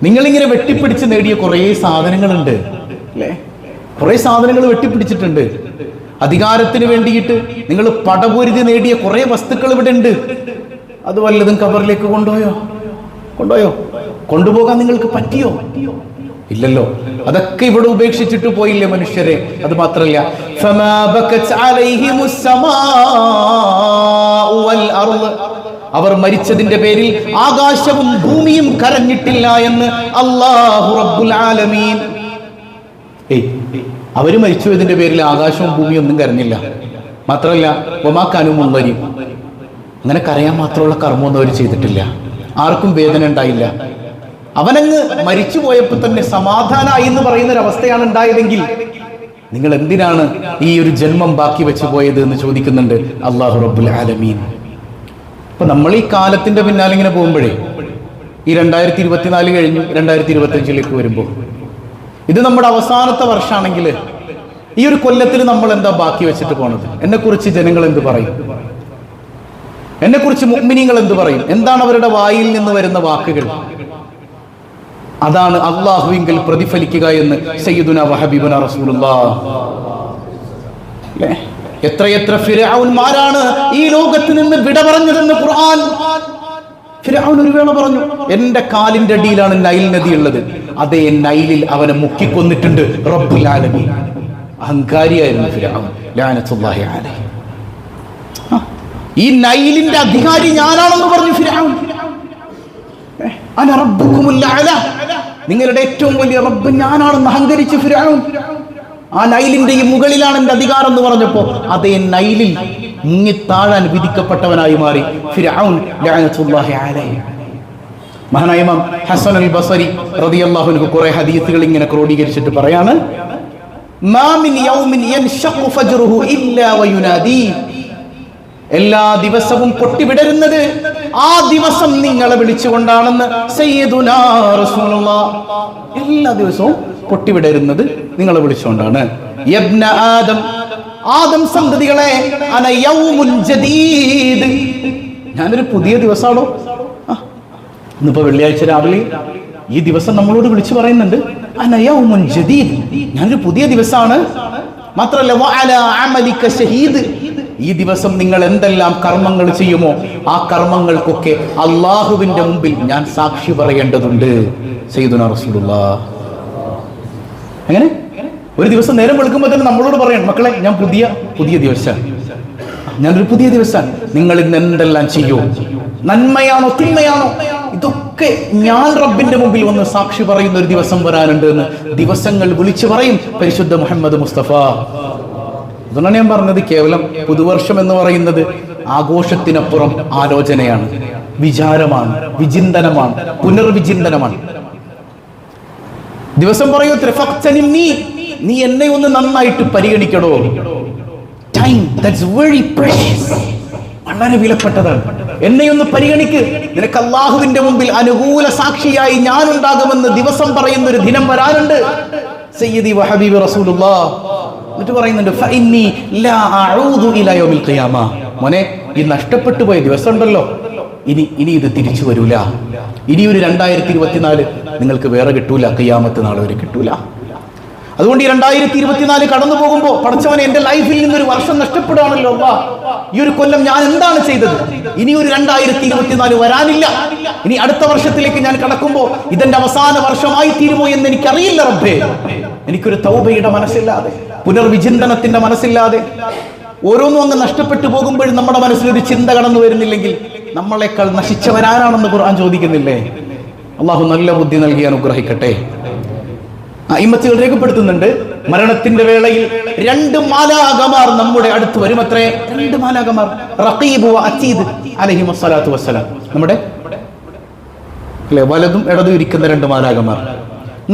നിങ്ങളിങ്ങനെ വെട്ടിപ്പിടിച്ച് നേടിയ കുറേ സാധനങ്ങളുണ്ട് അല്ലേ? കുറേ സാധനങ്ങൾ വെട്ടിപ്പിടിച്ചിട്ടുണ്ട്. അധികാരത്തിന് വേണ്ടിയിട്ട് നിങ്ങൾ പടപൊരുതി നേടിയ കുറേ വസ്തുക്കൾ ഇവിടെ ഉണ്ട്. അത് വല്ലതും കബറിലേക്ക് കൊണ്ടുപോയോ? കൊണ്ടുപോകാൻ നിങ്ങൾക്ക് പറ്റിയോ? ഇല്ലല്ലോ. അതൊക്കെ ഇവിടെ ഉപേക്ഷിച്ചിട്ട് പോയില്ലേ മനുഷ്യരെ? അത് മാത്രല്ല, അവർ മരിച്ചതിന്റെ പേരിൽ ആകാശവും ഭൂമിയും കരഞ്ഞിട്ടില്ല എന്ന് അല്ലാഹു റബ്ബുൽ ആലമീൻ. അവര് മരിച്ചതിന്റെ പേരിൽ ആകാശവും ഭൂമിയും ഒന്നും കരഞ്ഞില്ല. മാത്രമല്ല, വമാക്കാനുമുള്ളരി, അങ്ങനെ കരയാൻ മാത്രമുള്ള കർമ്മമൊന്നും അവർ ചെയ്തിട്ടില്ല. ആർക്കും വേദന ഉണ്ടായില്ല. അവനങ്ങ് മരിച്ചു പോയപ്പോൾ തന്നെ സമാധാനമായി എന്ന് പറയുന്ന ഒരു അവസ്ഥയാണ് ഉണ്ടായതെങ്കിൽ നിങ്ങൾ എന്തിനാണ് ഈ ഒരു ജന്മം ബാക്കി വെച്ചു പോയത് എന്ന് ചോദിക്കുന്നുണ്ട് അല്ലാഹു റബ്ബുൽ ആലമീൻ. അപ്പൊ നമ്മൾ ഈ കാലത്തിന്റെ പിന്നാലെ ഇങ്ങനെ പോകുമ്പോഴേ, ഈ 2024 കഴിഞ്ഞു 2025 വരുമ്പോൾ, ഇത് നമ്മുടെ അവസാനത്തെ വർഷമാണെങ്കിൽ ഈ ഒരു കൊല്ലത്തിൽ നമ്മൾ എന്താ ബാക്കി വെച്ചിട്ട് പോണത്? എന്നെക്കുറിച്ച് ജനങ്ങൾ എന്ത് പറയും? എന്നെക്കുറിച്ച് മുഅ്മിനീങ്ങൾ എന്ത് പറയും? എന്താണ് അവരുടെ വായിൽ നിന്ന് വരുന്ന വാക്കുകൾ? അതാണ് അല്ലാഹുവിങ്കൽ പ്രതിഫലിക്കുക എന്ന് സയ്യിദുനാ വഹബീബുനാ റസൂലുള്ളാഹ്. എത്രയെത്ര ഫിർഔൻമാരാണ് ഈ ലോകത്ത് നിന്ന് വിട പറഞ്ഞതെന്ന് ഖുർആൻ. ഫിർഔൻ ഒരു വേള പറഞ്ഞു, എന്റെ കാലിന്റെ അടിയിലാണ് നൈൽ നദി ഉള്ളത്. അതേ നൈലിൽ അവനെ മുക്കിക്കൊന്നിട്ടുണ്ട് റബ്ബുൽ ആലമീൻ. അഹങ്കാരിയായിരുന്നു ഫിർഔൻ ലഅനത്തുല്ലാഹി അലൈഹി. ഈ നൈലിന്റെ അധികാരി ഞാനാണെന്ന് പറഞ്ഞു ഫിർഔൻ. അന റബ്ബുകുമുൽ അഅല, നിങ്ങളുടെ ഏറ്റവും വലിയ റബ്ബ് ഞാനാണെന്ന് അഹങ്കരിച്ച് ഫിർഔൻ. ആ നൈലിന്റെ ഈ മുകളിലാണ് എന്റെ അധികാരം എന്ന് പറഞ്ഞപ്പോ അതേ നൈലിൽ മുങ്ങിത്താഴാൻ വിധിക്കപ്പെട്ടവനായി മാറി ഫിർഔൻ ലഅനത്തുല്ലാഹി അലൈഹി. മഹാനായ ഇമാം ഹസൻ അൽ ബസരി റളിയല്ലാഹു അൻഹു കുറെ ഹദീസുകൾ ഇങ്ങനെ ക്രോഡീകരിച്ചിട്ട് പറയാണ്, മാ മിൻ യൗമിൻ യൻഷഖു ഫജ്റുഹു ഇല്ലാ വയുനാദി, എല്ലാ ദിവസവും പൊട്ടിവിടരുന്നത് ആ ദിവസം നിങ്ങളെ വിളിച്ചുകൊണ്ടാണെന്ന് സയ്യിദുനാ റസൂലുള്ളാഹ്. എല്ലാ ദിവസവും പൊട്ടിവിടരുന്നത് നിങ്ങളെ വിളിച്ചുകൊണ്ടാണ്. യബ്ന ആദം, ആദം സന്തതികളെ, അന യൗമുൻ ജദീദ്, ഞാനൊരു പുതിയ ദിവസമാണോ? ഇന്നിപ്പോ വെള്ളിയാഴ്ച രാവിലെ ഈ ദിവസം നമ്മളോട് വിളിച്ചു പറയുന്നുണ്ട്, അന യൗമുൻ ജദീദ്, ഞാനൊരു പുതിയ ദിവസമാണ്. മാത്രമല്ല, വഅല അമലിക ഷഹീദ്, ഈ ദിവസം നിങ്ങൾ എന്തെല്ലാം കർമ്മങ്ങൾ ചെയ്യുമോ ആ കർമ്മങ്ങൾക്കൊക്കെ അള്ളാഹുവിന്റെ മുമ്പിൽ ഞാൻ സാക്ഷി പറയേണ്ടതുണ്ട്. സയ്യിദുനാ റസൂലുള്ളാഹ്. അങ്ങനെ ഒരു ദിവസം നേരം വെളുക്കുമ്പോൾ തന്നെ നമ്മളോട് പറയണം, മക്കളെ ഞാൻ പുതിയ ദിവസം, ഞാനൊരു പുതിയ ദിവസം, നിങ്ങൾ ഇന്ന് എന്തെല്ലാം ചെയ്യൂ, നന്മയാണോ തിന്മയാണോ, ഇതൊക്കെ ഞാൻ റബ്ബിന്റെ മുമ്പിൽ വന്ന് സാക്ഷി പറയുന്ന ഒരു ദിവസം വരാനുണ്ട് എന്ന് ദിവസങ്ങൾ വിളിച്ചു പറയും പരിശുദ്ധ മുഹമ്മദ് മുസ്തഫ. അതുകൊണ്ടാണ് ഞാൻ പറഞ്ഞത്, കേവലം പുതുവർഷം എന്ന് പറയുന്നത് ആഘോഷത്തിനപ്പുറം ആലോചനയാണ്, വിചാരമാണ്, വിചിന്തനമാണ്, പുനർവിചിന്തനമാണ്. ദിവസം പറയൂ, നീ എന്നെ ഒന്ന് നന്നായിട്ട് പരിഗണിക്കണോ. ടൈം, ദാറ്റ്സ് വെരി പ്രഷ്യസ്, വളരെ വിലപ്പെട്ടതാണ്. എന്നെ ഒന്ന് പരിഗണിക്ക്, നിനക്ക് അല്ലാഹുവിന്റെ മുമ്പിൽ അനുകൂല സാക്ഷിയായി ഞാൻ ഉണ്ടാകുമെന്ന് ദിവസം പറയുന്ന ഒരു ദിനം വരാനുണ്ട്. സയ്യിദി വഹബീബ് റസൂലുള്ളാഹ് എന്നിട്ട് പറയുന്നുണ്ട്, ഫഇന്നി ലാ അഊദു ഇലാ യൗമിൽ ഖിയാമ, മോനെ ഈ നഷ്ടപ്പെട്ടു പോയ ദിവസം ഉണ്ടല്ലോ, ഇനി ഇത് തിരിച്ചു വരൂല. ഇനി ഒരു 2024 നിങ്ങൾക്ക് വേറെ കിട്ടൂല, ഖിയാമത്ത് നാളെ വരെ കിട്ടൂല. അതുകൊണ്ട് ഈ 2024 കടന്നു പോകുമ്പോ പടച്ചവനെ, എന്റെ ലൈഫിൽ നിന്നൊരു വർഷം നഷ്ടപ്പെടുകയാണല്ലോ അല്ലാ, ഈ ഒരു കൊല്ലം ഞാൻ എന്താണ് ചെയ്തത്? ഇനി ഒരു 2024 വരാനില്ല. ഇനി അടുത്ത വർഷത്തിലേക്ക് ഞാൻ കടക്കുമ്പോ ഇതെന്റെ അവസാന വർഷമായി തീരുമോ എന്ന് എനിക്കറിയില്ല റബ്ബേ. എനിക്കൊരു തൗബയുടെ മനസ്സില്ലാതെ, പുനർവിചിന്തനത്തിന്റെ മനസ്സില്ലാതെ, ഓരോന്നും അങ്ങ് നഷ്ടപ്പെട്ടു പോകുമ്പോഴും നമ്മുടെ മനസ്സിലൊരു ചിന്ത കടന്നു വരുന്നില്ലെങ്കിൽ നമ്മളെക്കാൾ നശിച്ചവരാരാണെന്ന് ഖുർആൻ ചോദിക്കുന്നില്ലേ? അള്ളാഹു നല്ല ബുദ്ധി നൽകി അനുഗ്രഹിക്കട്ടെ. ഇമ്മത്തുകൾ രേഖപ്പെടുത്തുന്നുണ്ട്, മരണത്തിന്റെ വേളയിൽ 2 മാലാഖമാർ നമ്മുടെ അടുത്ത് വരുമത്രേ. 2 മാലാഖമാർ, റഖീബ് വ അതീദ് അലൈഹിം സ്വലാത്തു വസ്സലാം. നമ്മുടെ അല്ലെ വലതും ഇടതും ഇരിക്കുന്ന 2 മാലാഖമാർ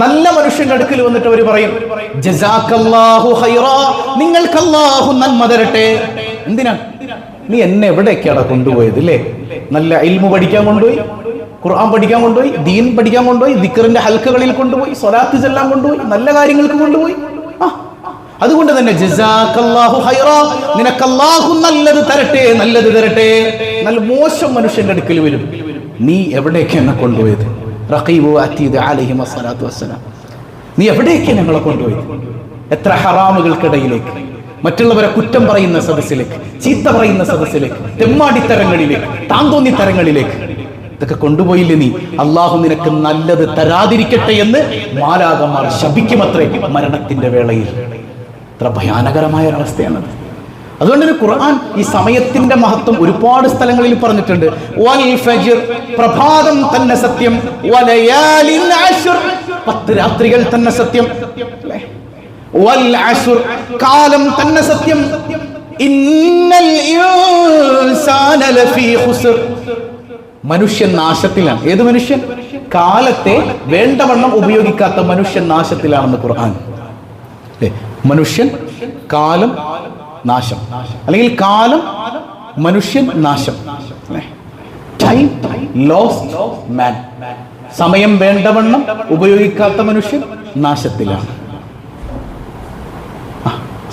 നല്ല മനുഷ്യന്റെ അടുക്കൽ വന്നിട്ട് അവർ പറയും, ജസാക്കല്ലാഹു ഖൈറാ, നിങ്ങൾക്ക് അല്ലാഹു നന്മ തരട്ടെ. എന്തിനാ നീ എന്നെ എവിടേക്കാണ് കൊണ്ടുപോയത്? അല്ലേ, നല്ല ഇൽമു പഠിക്കാൻ കൊണ്ടുപോയി, ഖുർആൻ പഠിക്കാൻ കൊണ്ടുപോയി, ദീൻ പഠിക്കാൻ കൊണ്ടുപോയി, ദിക്റിന്റെ ഹൽക്കകളിൽ കൊണ്ടുപോയി, സ്വലാത്ത് ചെല്ലാൻ കൊണ്ടുപോയി, നല്ല കാര്യങ്ങൾക്ക് കൊണ്ടുപോയി. അതുകൊണ്ട് തന്നെ ജസാക്കല്ലാഹു ഖൈറാ, നിനക്ക് അല്ലാഹു നല്ലത് തരട്ടെ, നല്ലത് തരട്ടെ. നല്ല മോശം മനുഷ്യന്റെ അടുക്കൽ വരും, നീ എവിടേക്ക് എന്നെ കൊണ്ടുപോയത്? റഖീബു അതീദ് അലൈഹിം അസ്സലാത്തു വസ്സലാം. നീ എവിടേക്ക് ഞങ്ങളെ കൊണ്ടുപോയി? എത്ര ഹറാമുകൾക്കിടയിലേക്ക്, മറ്റുള്ളവരെ കുറ്റം പറയുന്ന സദസ്സിലേക്ക്, ചീത്ത പറയുന്ന സദസ്സിലേക്ക്, തെമ്മാടിത്തരങ്ങളിലേക്ക്, താന്തോന്നിത്തരങ്ങളിലേക്ക് ഇതൊക്കെ കൊണ്ടുപോയില്ലേ നീ? അള്ളാഹു നിനക്ക് നല്ലത് തരാതിരിക്കട്ടെ എന്ന് മാലാഖമാർ ശപിക്കുമത്രേ മരണത്തിന്റെ വേളയിൽ. എത്ര ഭയാനകരമായ ഒരവസ്ഥയാണത്. അതുകൊണ്ട് തന്നെ ഖുർആൻ ഈ സമയത്തിന്റെ മഹത്വം ഒരുപാട് സ്ഥലങ്ങളിൽ പറഞ്ഞിട്ടുണ്ട്. വൽ ഫജ്ർ, പ്രഭാതം തന്നെ സത്യം, വലയാലിൻ അശ്ർ, 10 രാത്രികൾ തന്നെ സത്യം, വൽ അശ്ർ, കാലം തന്നെ സത്യം, ഇന്നൽ ഇൻസാന ലഫീ ഖുസ്ർ, മനുഷ്യൻ നാശത്തിലാണ്. ഏത് മനുഷ്യൻ? കാലത്തെ വേണ്ടവണ്ണം ഉപയോഗിക്കാത്ത മനുഷ്യൻ നാശത്തിലാണെന്ന് ഖുർആൻ. മനുഷ്യൻ, കാലം, നാശം, അല്ലെങ്കിൽ കാലം, മനുഷ്യൻ, നാശം. ടൈം ലോസ്റ്റ് മാൻ, സമയം വേണ്ടവണ്ണം ഉപയോഗിക്കാത്ത മനുഷ്യൻ നാശത്തിലാണ്.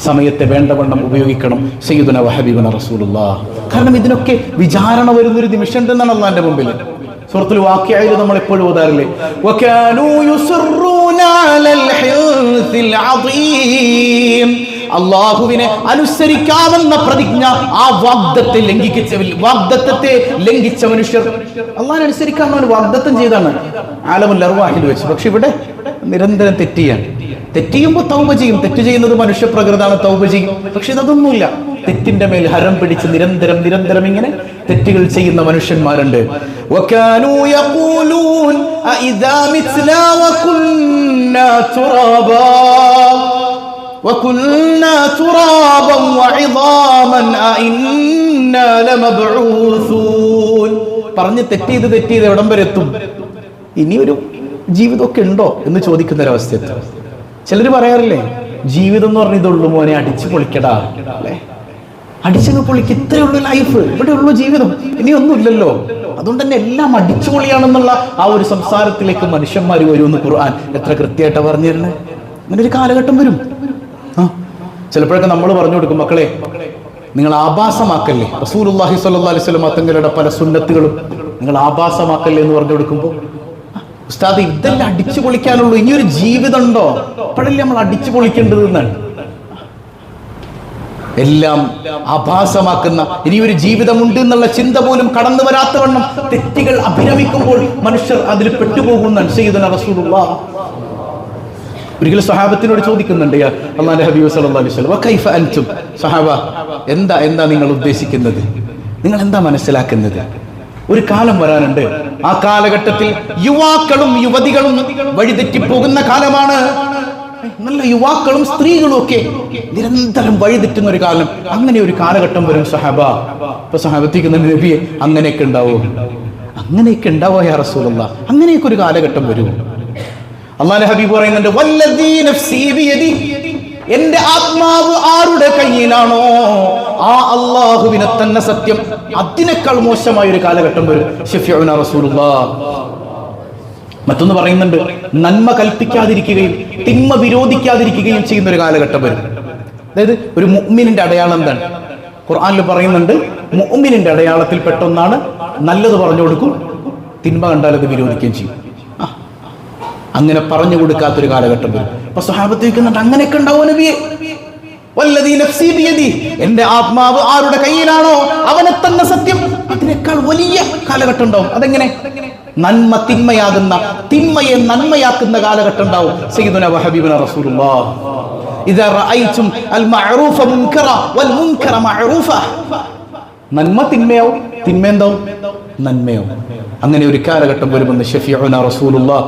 സമയത്തെ വേണ്ടവണ്ണം ഉപയോഗിക്കണം. സയ്യിദുന വഹബീബുന റസൂലുള്ളാഹ്. കാരണം ഇതിനൊക്കെ വിചാരണ വരുന്നൊരു നിമിഷം ഉണ്ടെന്നാണ് അള്ളാന്റെ മുമ്പിൽ. സൂറത്തുൽ വാഖിഅയിൽ നമ്മൾ എപ്പോഴും ഓതാറില്ലേ, വകാനൂ യുസിറൂന അലൽ ഹിൻസിൽ അദീം, അള്ളാഹുവിനെ അനുസരിക്കാമെന്ന പ്രതിജ്ഞ, ആ വാഗ്ദത്തെ ലംഘിച്ച മനുഷ്യർ. അള്ളാഹിനെ അനുസരിക്കാമെന്ന് വാഗ്ദത്തം ചെയ്താണ് ആലമുൽ അർവാഹിൽ വെച്ച്. പക്ഷെ ഇവിടെ നിരന്തരം തെറ്റിയാണ്. തെറ്റിയുമ്പോൾ തൗബ ചെയ്യും. തെറ്റ് ചെയ്യുന്നത് മനുഷ്യപ്രകൃതാണ്, തൗബ ചെയ്യും. പക്ഷെ ഇതൊന്നുമില്ല. തെറ്റിന്റെ മേൽ ഹരം പിടിച്ച് നിരന്തരം ഇങ്ങനെ തെറ്റുകൾ ചെയ്യുന്ന മനുഷ്യന്മാരുണ്ട്. വകാനൂ യഖൂലൂൻ അഇദാ മിത്നാ വകുന്നാ തുറാബാ وَكُنَّا تُرَابًا وَعِظَامًا أَإِنَّا لَمَبْعُوثُونَ. പറഞ്ഞ് തെറ്റിയത് എവിടം വരെ എത്തും? ഇനിയൊരു ജീവിതമൊക്കെ ഉണ്ടോ എന്ന് ചോദിക്കുന്ന ഒരവസ്ഥയെത്തും. ചിലർ പറയാറില്ലേ, ജീവിതം എന്ന് പറഞ്ഞ ഇതുള്ളൂ മോനെ, അടിച്ചു പൊളിക്കടാ, അല്ലേ? അടിച്ചങ്ങ് പൊളിക്ക്, ഇത്രയുള്ളൂ ലൈഫ്, ഇവിടെ ഉള്ളൂ ജീവിതം, ഇനിയൊന്നുമില്ലല്ലോ. അതുകൊണ്ട് തന്നെ എല്ലാം അടിച്ചു പൊളിയാണെന്നുള്ള ആ ഒരു സംസാരത്തിലേക്ക് മനുഷ്യന്മാർ വരുമെന്ന് ഖുർആൻ എത്ര കൃത്യമായിട്ടാണ് പറഞ്ഞിരുന്നത്. അങ്ങനെ ഒരു കാലഘട്ടം വരും. ചിലപ്പോഴൊക്കെ നമ്മൾ പറഞ്ഞു കൊടുക്കും, മക്കളെ നിങ്ങൾ ആഭാസമാക്കല്ലേ, റസൂലുള്ളാഹി സ്വല്ലല്ലാഹി അലൈഹി വസല്ലം തങ്ങളുടെ പല സുന്നത്തുകളും നിങ്ങൾ ആഭാസമാക്കല്ലേ എന്ന് പറഞ്ഞു കൊടുക്കുമ്പോൾ, ഉസ്താദ് ഇതെല്ലാം അടിച്ചു പൊളിക്കാനുള്ളൂ, ഇനിയൊരു ജീവിതം ഉണ്ടോ? അപ്പോഴല്ലേ നമ്മൾ അടിച്ചു പൊളിക്കേണ്ടത് എന്നാണ്. എല്ലാം ആഭാസമാക്കുന്ന ഇനിയൊരു ജീവിതമുണ്ട് എന്നുള്ള ചിന്ത പോലും കടന്നു വരാത്തവണ്ണം തെറ്റുകൾ അഭിരമിക്കുമ്പോൾ മനുഷ്യർ അതിൽ പെട്ടുപോകുന്നാണ് സയ്യിദുനാ റസൂലുള്ളാഹ്. ഒരിക്കലും സഹാബത്തിനോട് ചോദിക്കുന്നുണ്ട്, അല്ലാഹുവിന്റെ ഹബീബ് സല്ലല്ലാഹു അലൈഹി വസല്ലം, വകൈഫ അൻതും, സഹാബ എന്താ നിങ്ങൾ ഉദ്ദേശിക്കുന്നത്? നിങ്ങൾ എന്താ മനസ്സിലാക്കുന്നത്? ഒരു കാലം വരാനുണ്ട്, ആ കാലഘട്ടത്തിൽ യുവാക്കളും യുവതികളും വഴിതെറ്റിപ്പോകുന്ന കാലമാണ്. നല്ല യുവാക്കളും സ്ത്രീകളും ഒക്കെ നിരന്തരം വഴിതെറ്റുന്ന ഒരു കാലം. അങ്ങനെ ഒരു കാലഘട്ടം വരും സഹാബ. ഇപ്പൊ സഹാബത്തിക്കുന്ന നബിയെ, അങ്ങനെയൊക്കെ ഉണ്ടാവോ യാ റസൂലല്ലാഹ്? അങ്ങനെയൊക്കെ ഒരു കാലഘട്ടം വരും. അല്ലാഹുവിന്റെ ഹബീബ് പറയുന്നുണ്ട്, വല്ലദീ നഫ്സീ ബിയദിഹി, എന്റെ ആത്മാവ് ആരുടെ കയ്യിലാണോ ആ അല്ലാഹുവിനെ തന്നെ സത്യം, അതിനേക്കാൾ മോശമായ ഒരു കാലഘട്ടം വരും. ശഫീഉനാ റസൂലുള്ളാഹ്. മറ്റൊന്ന് പറയുന്നുണ്ട്, നന്മ കൽപ്പിക്കാതിരിക്കുകയും തിന്മ വിരോധിക്കാതിരിക്കുകയും ചെയ്യുന്ന ഒരു കാലഘട്ടം വരും. അതായത് ഒരു മുഅ്മിനിന്റെ അടയാളം എന്താണ്? ഖുർആനിൽ പറയുന്നുണ്ട്, മുഅ്മിനിന്റെ അടയാളത്തിൽ പെട്ടൊന്നാണ് നല്ലത് പറഞ്ഞു കൊടുക്കും, തിന്മ കണ്ടാൽ അത് വിരോധിക്കുകയും ചെയ്യും. അങ്ങനെ പറഞ്ഞു കൊടുക്കാത്തൊരു കാലഘട്ടം വരും. അപ്പൊ സ്വഹാബത്ത് ചോദിക്കുന്നുണ്ട്, അങ്ങനെയൊക്കെ ഉണ്ടാവോ നബിയെ? വല്ലദീ നഫ്സീ ബിയദിഹി, എന്റെ ആത്മാവ് ആരുടെ കയ്യിലാണോ അവനെ തന്നെ സത്യം, അതിനേക്കാൾ വലിയ കാലഘട്ടം ഉണ്ടാവും. അതെങ്ങനെ? നന്മ തിന്മയാകുന്ന, തിന്മയെ നന്മയാക്കുന്ന കാലഘട്ടം ഉണ്ടാവും. സയ്യിദുനാ വഹബീബുനാ റസൂലുള്ളാഹ്, ഇദാ റഅയ്തും അൽ മഅറൂഫ മുൻകറ വൽ മുൻകറ മഅറൂഫ, നന്മ തിന്മയാവും, തിന്മ എന്താവും? നന്മയാവും. അങ്ങനെ ഒരു കാലഘട്ടം വരുമെന്ന് ശഫീഉനാ റസൂലുള്ളാഹ്.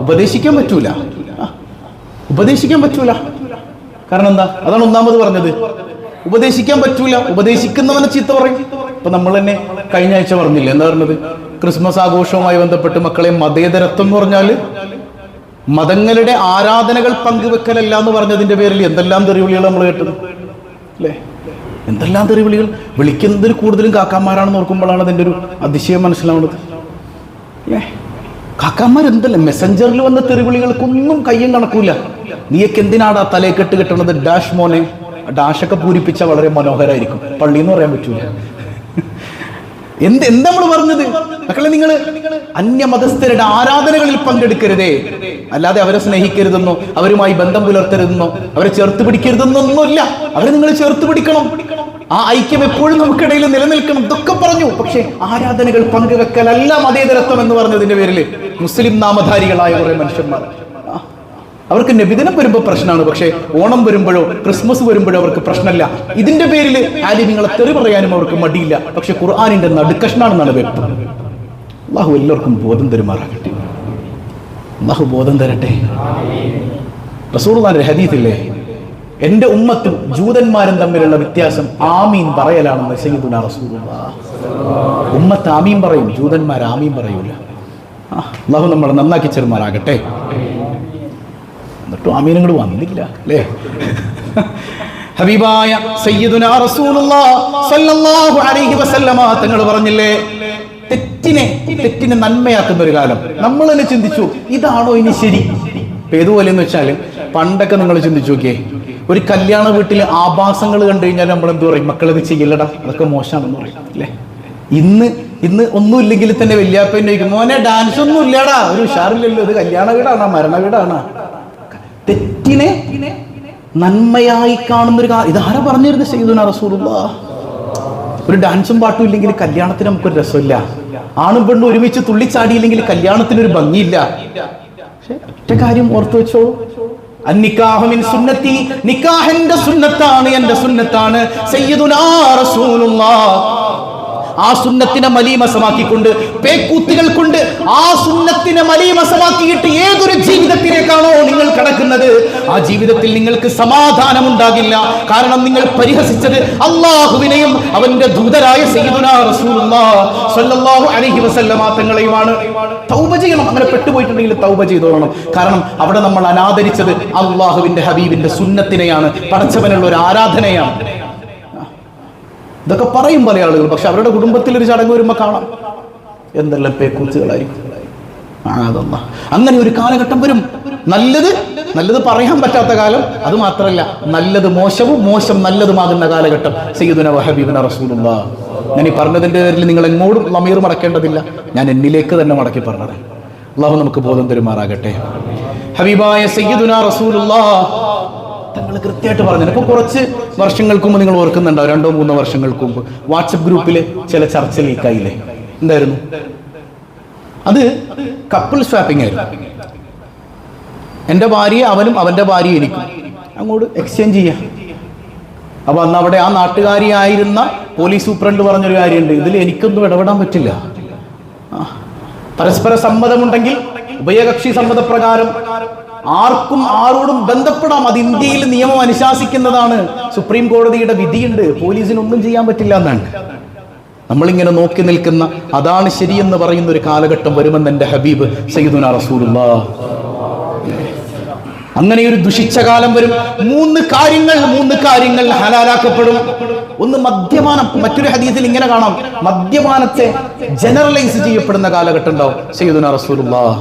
ഉപദേശിക്കാൻ പറ്റൂല. കാരണം എന്താ? അതാണ് ഒന്നാമത് പറഞ്ഞത്, ഉപദേശിക്കാൻ പറ്റൂല. ഉപദേശിക്കുന്നവനെ ചീത്ത പറയും. ഇപ്പൊ നമ്മൾ തന്നെ കഴിഞ്ഞ ആഴ്ച പറഞ്ഞില്ലേ, എന്താ പറഞ്ഞത്? ക്രിസ്മസ് ആഘോഷവുമായി ബന്ധപ്പെട്ട് മക്കളെ, മതേതരത്വം എന്ന് പറഞ്ഞാൽ മതങ്ങളുടെ ആരാധനകൾ പങ്കുവെക്കലല്ല എന്ന് പറഞ്ഞതിന്റെ പേരിൽ എന്തെല്ലാം തെറിവിളികൾ നമ്മൾ കേട്ടത് അല്ലേ? എന്തെല്ലാം തെറിവിളികൾ. വിളിക്കുന്നതിൽ കൂടുതലും കാക്കാന്മാരാണെന്ന് ഓർക്കുമ്പോഴാണ് അതിന്റെ ഒരു അതിശയം മനസ്സിലാവുന്നത് അല്ലേ? കാക്കാന്മാർ എന്തല്ല, മെസ്സഞ്ചറിൽ വന്ന തെറിവിളികൾക്കൊന്നും കയ്യും കണക്കൂല. നീയൊക്കെ എന്തിനാടാ തലയെക്കെട്ട് കെട്ടണത്? ഡാഷ് മോനെ. ഡാഷൊക്കെ പൂരിപ്പിച്ച വളരെ മനോഹരമായിരിക്കും, പള്ളി എന്ന് പറയാൻ പറ്റൂല. എന്താ നമ്മൾ പറഞ്ഞത്? മക്കളെ, നിങ്ങൾ അന്യമതസ്ഥരുടെ ആരാധനകളിൽ പങ്കെടുക്കരുതേ, അല്ലാതെ അവരെ സ്നേഹിക്കരുതെന്നോ അവരുമായി ബന്ധം പുലർത്തരുതെന്നോ അവരെ ചേർത്ത് പിടിക്കരുതെന്നൊന്നുമില്ല. അവരെ നിങ്ങൾ ചേർത്ത് പിടിക്കണം. ആ ഐക്യം എപ്പോഴും നമുക്കിടയിൽ നിലനിൽക്കണം. ഇതൊക്കെ പറഞ്ഞു. പക്ഷേ ആരാധനകൾ പങ്കുവെക്കലല്ല മതേതരത്വം എന്ന് പറഞ്ഞതിന്റെ പേരിൽ മുസ്ലിം നാമധാരികളായ കുറെ മനുഷ്യന്മാർ, അവർക്ക് നബിദിനം വരുമ്പോൾ പ്രശ്നമാണ്, പക്ഷേ ഓണം വരുമ്പോഴോ ക്രിസ്മസ് വരുമ്പോഴോ അവർക്ക് പ്രശ്നമല്ല. ഇതിന്റെ പേരിൽ ആലിമീങ്ങളെ തെറി പറയാനും അവർക്ക് മടിയില്ല. പക്ഷെ ഖുർആനിന്റെ നടുക്കഷ്ണാണെന്നാണ് വെപ്പ്. അള്ളാഹു എല്ലാവർക്കും ബോധം തരുമാറാകട്ടെ. അള്ളാഹു ബോധം തരട്ടെ. റസൂലുള്ളാഹിന്റെ ഹദീസില്ലേ, എന്റെ ഉമ്മത്തും ജൂതന്മാരും തമ്മിലുള്ള വ്യത്യാസം ആമീൻ പറയലാണെന്ന് സയ്യിദുനാ റസൂലുള്ളാഹ്. ഉമ്മത്ത് ആമീൻ പറയും, ജൂതന്മാർ ആമീൻ പറയൂല. അള്ളാഹു നമ്മളെ നന്നാക്കി ചെറുമാറാകട്ടെ. എന്നിട്ടും ആമീനങ്ങൾ വന്നില്ല അല്ലേ? ഹബീബായ സയ്യിദുനാ റസൂലുള്ളാഹി സ്വല്ലല്ലാഹു അലൈഹി വസല്ലമ തങ്ങൾ പറഞ്ഞില്ലേ, തെറ്റിനെ നന്മയാക്കുന്ന ഒരു കാലം. നമ്മൾ തന്നെ ചിന്തിച്ചു, ഇതാണോ ഇനി ശരി? ഏതുപോലെ എന്ന് വെച്ചാൽ, പണ്ടൊക്കെ നിങ്ങൾ ചിന്തിച്ചു നോക്കിയേ, ഒരു കല്യാണ വീട്ടിൽ ആഭാസങ്ങൾ കണ്ടു കഴിഞ്ഞാൽ നമ്മൾ എന്ത് പറയും? മക്കളത് ചെയ്യില്ലടാ, അതൊക്കെ മോശമാണെന്ന് പറയും അല്ലേ? ഇന്ന് ഒന്നും ഇല്ലെങ്കിൽ തന്നെ വല്യാപ്പന്നെ ചോദിക്കും, മോനെ ഡാൻസ് ഒന്നും ഇല്ലാടാ, ഒരു ഉഷാറില്ലല്ലോ, ഇത് കല്യാണ വീടാണോ മരണ വീടാണോ? തെറ്റിനെ നന്മയായി കാണുന്ന ഒരു കാര്യം. ഇതാരാ പറഞ്ഞിരുന്നത്? സയ്യിദുനാ റസൂലുള്ളാഹ്. ഒരു ഡാൻസും പാട്ടും ഇല്ലെങ്കിൽ കല്യാണത്തിന് നമുക്കൊരു രസമില്ല. ആണും പെണ്ണും ഒരുമിച്ച് തുള്ളിച്ചാടിയില്ലെങ്കിൽ കല്യാണത്തിനൊരു ഭംഗിയില്ല. പക്ഷെ ഒറ്റ കാര്യം ഓർത്തു വെച്ചോളൂ, അന്നിക്കാഹു മിൻ സുന്നത്തി, നിക്കാഹ് എന്റെ സുന്നത്താണ്, എന്റെ സുന്നത്താണ്. സയ്യിദുനാ റസൂലുള്ളാഹ് ആ സുന്നത്തിനെ മലീമസമാക്കിക്കൊണ്ട്, പേക്കൂത്തുകൾ കൊണ്ട് ആ സുന്നത്തിനെ മലീമസമാക്കിയിട്ട് ഏതൊരു ജീവിതത്തിലേക്കാണോ നിങ്ങൾ കടക്കുന്നത്, ആ ജീവിതത്തിൽ നിങ്ങൾക്ക് സമാധാനം ഉണ്ടാകില്ല. കാരണം നിങ്ങൾ പരിഹസിച്ചത് അള്ളാഹുവിനെയും അവന്റെ ദൂതരായ സയ്യിദുനാ റസൂലുള്ളാഹി സ്വല്ലല്ലാഹു അലൈഹി വസല്ലമ തങ്ങളെയുമാണ്. തൗബ ചെയ്യണം. അങ്ങനെ പെട്ടുപോയിട്ടുണ്ടെങ്കിൽ തൗബ ചെയ്തോളണം. കാരണം അവിടെ നമ്മൾ അനാദരിച്ചത് അള്ളാഹുവിന്റെ ഹബീബിന്റെ സുന്നത്തിനെയാണ്, പടച്ചവനുള്ള ഒരു ആരാധനയാണ്. ഇതൊക്കെ പറയും പല ആളുകൾ. പക്ഷെ അവരുടെ കുടുംബത്തിൽ ഒരു ചടങ്ങ് വരുമ്പോൾ കാണാം എന്തെല്ലാം പേക്കൂത്തുകളായിരിക്കും. അങ്ങനെ ഒരു കാലഘട്ടം വരും. നല്ലത് പറയാൻ പറ്റാത്ത കാലം. അത് മാത്രമല്ല, നല്ലത് മോശവും മോശം നല്ലതുമാകുന്ന കാലഘട്ടം. സയ്യിദുനാ ഹബീബുനാ റസൂലുള്ളാഹ്. ഞാൻ ഈ പറഞ്ഞതിന്റെ പേരിൽ നിങ്ങൾ എങ്ങോട്ടും ലമീർ മടക്കേണ്ടതില്ല. ഞാൻ എന്നിലേക്ക് തന്നെ മടക്കി പറഞ്ഞത്. അള്ളാഹു നമുക്ക് ബോധം തരുമാറാകട്ടെ. ഹബീബായ സയ്യിദുനാ റസൂലുള്ളാഹ് തങ്ങൾ കൃത്യമായിട്ട് പറഞ്ഞു. ഇപ്പൊ കുറച്ച് വർഷങ്ങൾക്ക് മുമ്പ് നിങ്ങൾ ഓർക്കുന്നുണ്ടാവും, 2-3 വർഷങ്ങൾക്ക് മുമ്പ് വാട്സപ്പ് ഗ്രൂപ്പിൽ ചില ചർച്ച ലീക്കായില്ലേ? എന്തായിരുന്നു അത്? കപ്പിൾ സ്വാപ്പിംഗ് ആയിരുന്നു. എൻ്റെ ഭാര്യയെ അവനും അവൻ്റെ ഭാര്യ എനിക്കും അങ്ങോട്ട് എക്സ്ചേഞ്ച് ചെയ്യാം. അപ്പൊ അന്ന് അവിടെ ആ നാട്ടുകാരിയായിരുന്ന പോലീസ് സൂപ്രണ്ട് പറഞ്ഞൊരു കാര്യമുണ്ട്, ഇതിൽ എനിക്കൊന്നും ഇടപെടാൻ പറ്റില്ല. പരസ്പര സമ്മതമുണ്ടെങ്കിൽ ഉഭയകക്ഷി സമ്മതപ്രകാരം ആർക്കും ആരോടും ബന്ധപ്പെടാം. അത് ഇന്ത്യയിൽ നിയമം അനുശാസിക്കുന്നതാണ്. സുപ്രീം കോടതിയുടെ വിധിയുണ്ട്. പോലീസിനൊന്നും ചെയ്യാൻ പറ്റില്ല എന്നാണ്. നമ്മളിങ്ങനെ നോക്കി നിൽക്കുന്ന, അതാണ് ശരിയെന്ന് പറയുന്ന ഒരു കാലഘട്ടം വരുമെന്ന് എൻ്റെ ഹബീബ് സയ്യിദുനാ റസൂലുള്ളാഹ്. അങ്ങനെ ഒരു ദുഷിച്ച കാലം വരും. 3 കാര്യങ്ങൾ ഹലാലാക്കപ്പെടും. ഒന്ന് മദ്യപാനം. മറ്റൊരു ഹദീസിൽ ഇങ്ങനെ കാണാം, മദ്യപാനത്തെ ജനറലൈസ് ചെയ്യപ്പെടുന്ന കാലഘട്ടം ഉണ്ടാവും. സയ്യിദുനാ റസൂലുള്ളാഹ്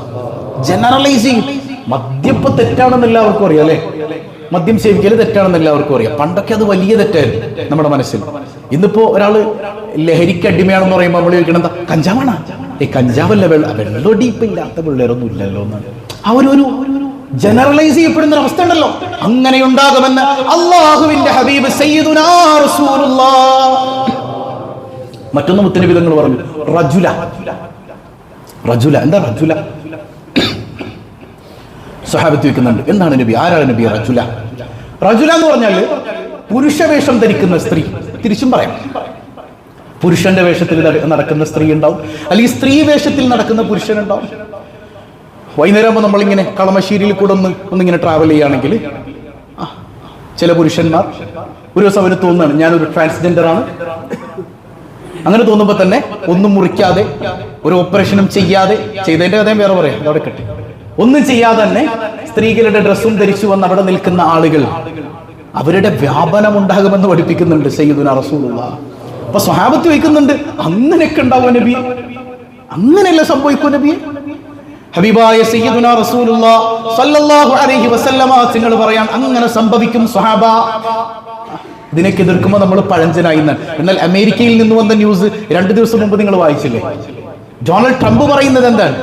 ജനറലൈസ് ചെയ്യും. മദ്യപ്പ് തെറ്റാണെന്ന് എല്ലാവർക്കും അറിയാം അല്ലെ? മദ്യം സേവിക്കൽ തെറ്റാണെന്ന് എല്ലാവർക്കും അറിയാം. പണ്ടൊക്കെ അത് വലിയ തെറ്റായിരുന്നു നമ്മുടെ മനസ്സിൽ. ഇന്നിപ്പോ ഒരാള് ലഹരിക്ക് അടിമയാണെന്ന് പറയുമ്പോൾ നമ്മൾ ചോദിക്കണം, എന്താ കഞ്ചാവാണ്? ഈ കഞ്ചാവല്ല, വെള്ളൊടിപ്പ് ഇല്ലാത്ത പിള്ളേരൊന്നും ഇല്ലല്ലോ എന്നാണ്. അവരൊരു ജനറലൈസ് ചെയ്യപ്പെടുന്ന ഒരു അവസ്ഥ ഉണ്ടല്ലോ. അങ്ങനെ ഉണ്ടാകുമെന്ന് അള്ളാഹുവിന്റെ ഹബീബ് സയ്യിദുനാ റസൂലുള്ളാഹ്. മറ്റൊന്ന് മുത്തനബി തങ്ങൾ പറഞ്ഞു, റജുല. എന്താ റജുല? സ്വഹാബത്ത് വെക്കുന്നുണ്ട്, എന്താണ് നബി, ആരാണ് നബി റജുല? റജുല എന്ന് പറഞ്ഞാൽ പുരുഷവേഷം ധരിക്കുന്ന സ്ത്രീ. തിരിച്ചും പറയാം, പുരുഷന്റെ വേഷത്തിൽ നടക്കുന്ന സ്ത്രീ ഉണ്ടാവും, അല്ലെങ്കിൽ സ്ത്രീ വേഷത്തിൽ നടക്കുന്ന പുരുഷനുണ്ടാവും. വൈകുന്നേരം ആകുമ്പോൾ നമ്മളിങ്ങനെ കളമശ്ശേരിയിൽ കൂടെ ഒന്നിങ്ങനെ ട്രാവൽ ചെയ്യുകയാണെങ്കിൽ ചില പുരുഷന്മാർ ഒരു ദിവസം അവന് തോന്നുകയാണ്, ഞാനൊരു ട്രാൻസ്ജെൻഡർ ആണ്. അങ്ങനെ തോന്നുമ്പോൾ തന്നെ ഒന്നും മുറിക്കാതെ, ഒരു ഓപ്പറേഷനും ചെയ്യാതെ, ചെയ്തതിന്റെ കഥയും വേറെ പറയാം, അതവിടെ കെട്ടി, ഒന്നും ചെയ്യാതെ തന്നെ സ്ത്രീകളുടെ ഡ്രസ്സും ധരിച്ചു വന്ന് അവിടെ നിൽക്കുന്ന ആളുകൾ, അവരുടെ വ്യാപനം ഉണ്ടാകുമെന്ന് പഠിപ്പിക്കുന്നുണ്ട് സയ്യിദുനാ റസൂലുള്ളാഹ്. അപ്പൊ സ്വഹാബത്ത് വയ്ക്കുന്നുണ്ട്, അങ്ങനെയൊക്കെ ഉണ്ടാവും നബി? അങ്ങനെയല്ല സംഭവിക്കും നബി? ഹബീബായ സയ്യിദുനാ റസൂലുള്ളാഹി സ്വല്ലല്ലാഹു അലൈഹി വസല്ലമ തങ്ങൾ പറയാൻ അങ്ങനെ സംഭവിക്കും സ്വഹാബ. ഇതിനൊക്കെ എതിർക്കുമ്പോൾ നമ്മൾ പഴഞ്ചനായി എന്നാണ്. എന്നാൽ അമേരിക്കയിൽ നിന്ന് വന്ന ന്യൂസ് 2 ദിവസം മുമ്പ് നിങ്ങൾ വായിച്ചില്ലേ? ഡൊണാൾഡ് ട്രംപ് പറയുന്നത് എന്താണ്?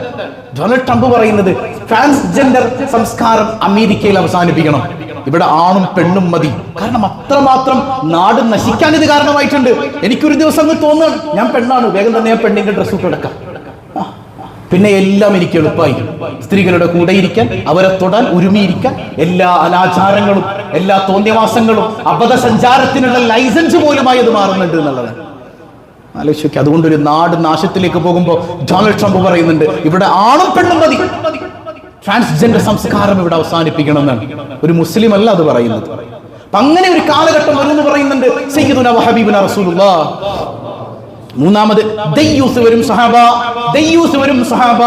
ഡൊണാൾഡ് ട്രംപ് പറയുന്നത് ട്രാൻസ്ജെൻഡർ സംസ്കാരം അമേരിക്കയിൽ അവസാനിപ്പിക്കണം, ഇവിടെ ആണും പെണ്ണും മതി. കാരണം അത്രമാത്രം നാട് നശിക്കാൻ ഇത് കാരണമായിട്ടുണ്ട്. എനിക്കൊരു ദിവസം അങ്ങ് തോന്നണം, ഞാൻ പെണ്ണാണ്, വേഗം തന്നെ ഞാൻ പെണ്ണിന്റെ ഡ്രസ്സ് ഇട്ട് കിടക്കാം. പിന്നെ എല്ലാം എനിക്ക് എളുപ്പമായി. സ്ത്രീകളുടെ കൂടെ ഇരിക്കാൻ, അവരെ തൊടാൻ, ഉരുമിയിരിക്കാൻ, എല്ലാ അനാചാരങ്ങളും എല്ലാ തോന്നിയവാസങ്ങളും അബദ്ധസഞ്ചാരത്തിനുള്ള ലൈസൻസ് പോലുമായി അത് മാറുന്നുണ്ട് എന്നുള്ളതാണ്. ആലോചിക്കുക. അതുകൊണ്ടൊരു നാട് നാശത്തിലേക്ക് പോകുമ്പോൾ ഡൊണാൾഡ് ട്രംപ് പറയുന്നുണ്ട് ഇവിടെ ആണും പെണ്ണും മതി, ട്രാൻസ്ജെൻഡർ സംസ്കാരം ഇവിടെ അവസാനിപ്പിക്കണം എന്നാണ്. ഒരു മുസ്ലിം അല്ല അത് പറയുന്നത്. അങ്ങനെ ഒരു കാലഘട്ടം വരുമെന്ന് പറയുന്നുണ്ട് സയ്യിദുനാ വഹബീബുനാ റസൂലുള്ളാഹ്. മൂന്നാമത് ദയ്യൂസ് വരും സഹാബ, ദയ്യൂസ് വരും സഹാബ.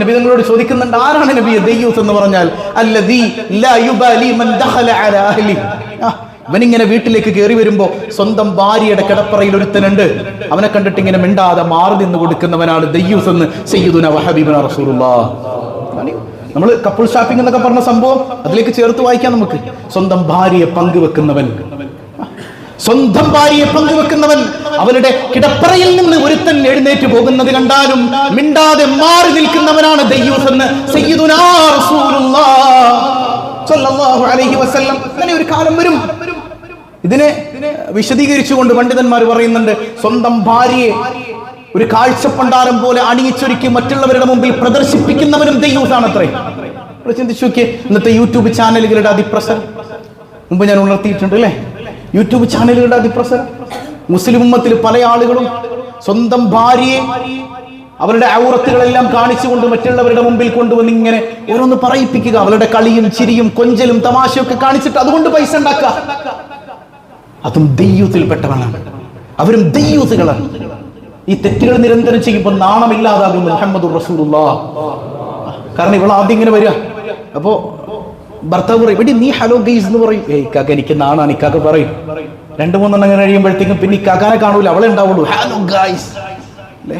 നബിതങ്ങളോട് ചോദിക്കുന്നുണ്ട്, ആരാണ് നബിയെ ദയ്യൂസ് എന്ന് പറഞ്ഞാൽ? അല്ലദീ ലാ യുബാലി മൻ ദഖല അലാ അഹ്ലി. ഇവനിങ്ങനെ വീട്ടിലേക്ക് കയറി വരുമ്പോ സ്വന്തം ഭാര്യയുടെ കിടപ്പറയിൽ ഒരുത്തനുണ്ട്, അവനെ കണ്ടിട്ട് ഇങ്ങനെ മിണ്ടാതെ മാറി നിന്ന് കൊടുക്കുന്നവനാണ് ദയ്യൂസ് എന്ന് സയ്യിദുനാ വഹബീബുനാ റസൂലുള്ളാഹ്. നമ്മൾ കപ്പിൾ ഷാപ്പിംഗ് എന്നൊക്കെ പറഞ്ഞ സംഭവം അതിലേക്ക് ചേർത്ത് വായിക്കാം നമുക്ക്. സ്വന്തം ഭാര്യയെ പങ്കുവെക്കുന്നവൻ, സ്വന്തം ഭാര്യയെ പങ്കുവെക്കുന്നവൻ, അവരുടെ കിടപ്പറയിൽ നിന്ന് ഒരുത്തൻ എഴുന്നേറ്റ് പോകുന്നത് കണ്ടാലും മിണ്ടാതെ മാറി നിൽക്കുന്നവനാണ് ദയ്യൂസ് എന്ന് സയ്യിദുനാ റസൂലുള്ളാഹ് സ്വല്ലല്ലാഹു അലൈഹി വസല്ലം. അങ്ങനെ ഒരു കാലം വരും. ഇതിനെ വിശദീകരിച്ചുകൊണ്ട് പണ്ഡിതന്മാർ പറയുന്നുണ്ട്, സ്വന്തം ഭാര്യയെ ഒരു കാഴ്ചപ്പണ്ടാരം പോലെ അണിയിച്ചൊരുക്കി മറ്റുള്ളവരുടെ മുമ്പിൽ പ്രദർശിപ്പിക്കുന്നവനും ദയ്യൂസാണ് അത്രേ. ചിന്തിച്ചു നോക്കിയേ, ഇന്നത്തെ യൂട്യൂബ് ചാനലുകളുടെ അതിപ്രസരം മുമ്പ് ഞാൻ ഉണർത്തിയിട്ടുണ്ട് അല്ലേ? യൂട്യൂബ് ചാനലുകളുടെ അതിപ്രസരം. മുസ്ലിം ഉമ്മത്തിൽ പല ആളുകളും സ്വന്തം ഭാര്യയെ അവരുടെ ഔറത്തുകളെല്ലാം കാണിച്ചുകൊണ്ട് മറ്റുള്ളവരുടെ മുമ്പിൽ കൊണ്ടുവന്ന് ഇങ്ങനെ ഓരോന്ന് പറയിപ്പിക്കുക. അവരുടെ കളിയും ചിരിയും കൊഞ്ചലും തമാശയൊക്കെ കാണിച്ചിട്ട് അതുകൊണ്ട് പൈസ ഉണ്ടാക്കുക. അതും ദയ്യൂസിൽപ്പെട്ടവനാണ്. അവരും ദയ്യൂസുകളാണ്. ഈ തെറ്റുകൾ നിരന്തരം ചെയ്യുമ്പോൾ നാണമില്ലാതാകുന്നു മുഹമ്മദുർ റസൂലുള്ളാഹ്. കാരണം ഇവൾ ആദ്യം ഇങ്ങനെ വരിക, അപ്പോ ഭർത്താവ് പറയും, എടി നീ ഹലോ ഗൈസ് എന്ന് പറയും. ഇക്കാക്ക എനിക്ക് നാണാണ്. ഇക്കാക്ക പറയും 2-3 എണ്ണം കഴിയുമ്പോഴത്തേക്കും പിന്നെ ഇക്കാക്കാനെ കാണൂല, അവളെ ഉണ്ടാവുള്ളൂ. ഹലോ ഗൈസ് അല്ലേ?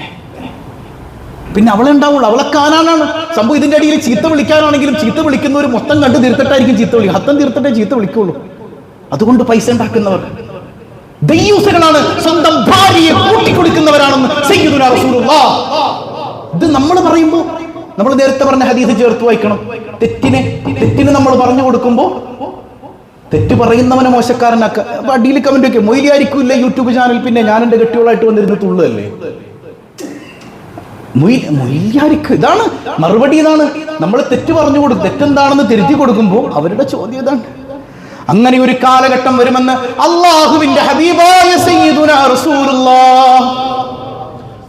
പിന്നെ അവളെ ഉണ്ടാവുള്ളൂ, അവളെ കാണാനാണ് സംഭവം. ഇതിന്റെ അടിയിൽ ചീത്ത വിളിക്കാനാണെങ്കിലും ചീത്ത വിളിക്കുന്നവർ മൊത്തം കണ്ട് തീർത്തിട്ടായിരിക്കും ചീത്ത വിളിക്കുക. ഹത്തം തീർത്തിട്ടേ ചീത്ത വിളിക്കുള്ളൂ. അതുകൊണ്ട് പൈസ ഉണ്ടാക്കുന്നവർ ദയ്യൂസുകളാണ്, സ്വന്തം ഭാര്യയെ കൂട്ടിക്കൊടുക്കുന്നവരാണെന്ന് സയ്യിദുനാ റസൂലുള്ളാഹ്. ഇത് നമ്മൾ പറയുമ്പോൾ നമ്മൾ നേരത്തെ പറഞ്ഞ ഹദീസ് ചേർത്ത് വായിക്കണം. തെറ്റിന് നമ്മൾ പറഞ്ഞു കൊടുക്കുമ്പോൾ തെറ്റ് പറയുന്നവനെ മോശക്കാരനാക്ക. അപ്പൊ അടിയിൽ കമന്റ് ഒക്കെ മൊയ്ലിയായിരിക്കില്ല യൂട്യൂബ് ചാനൽ, പിന്നെ ഞാൻ എന്റെ കെട്ടിയോളായിട്ട് വന്നിരുന്ന് തുള്ളല്ലേ മൊയ്ലിയാരിക്ക്. ഇതാണ് മറുപടി. ഇതാണ് നമ്മൾ തെറ്റ് പറഞ്ഞു കൊടുക്കും. തെറ്റെന്താണെന്ന് തിരുത്തി കൊടുക്കുമ്പോൾ അവരുടെ ചോദ്യം ഇതാണ്. അങ്ങനെ ഒരു കാലഘട്ടം വരുമെന്ന് അല്ലാഹുവിന്റെ ഹബീബായ സയ്യിദുനാ റസൂലുള്ളാഹ്.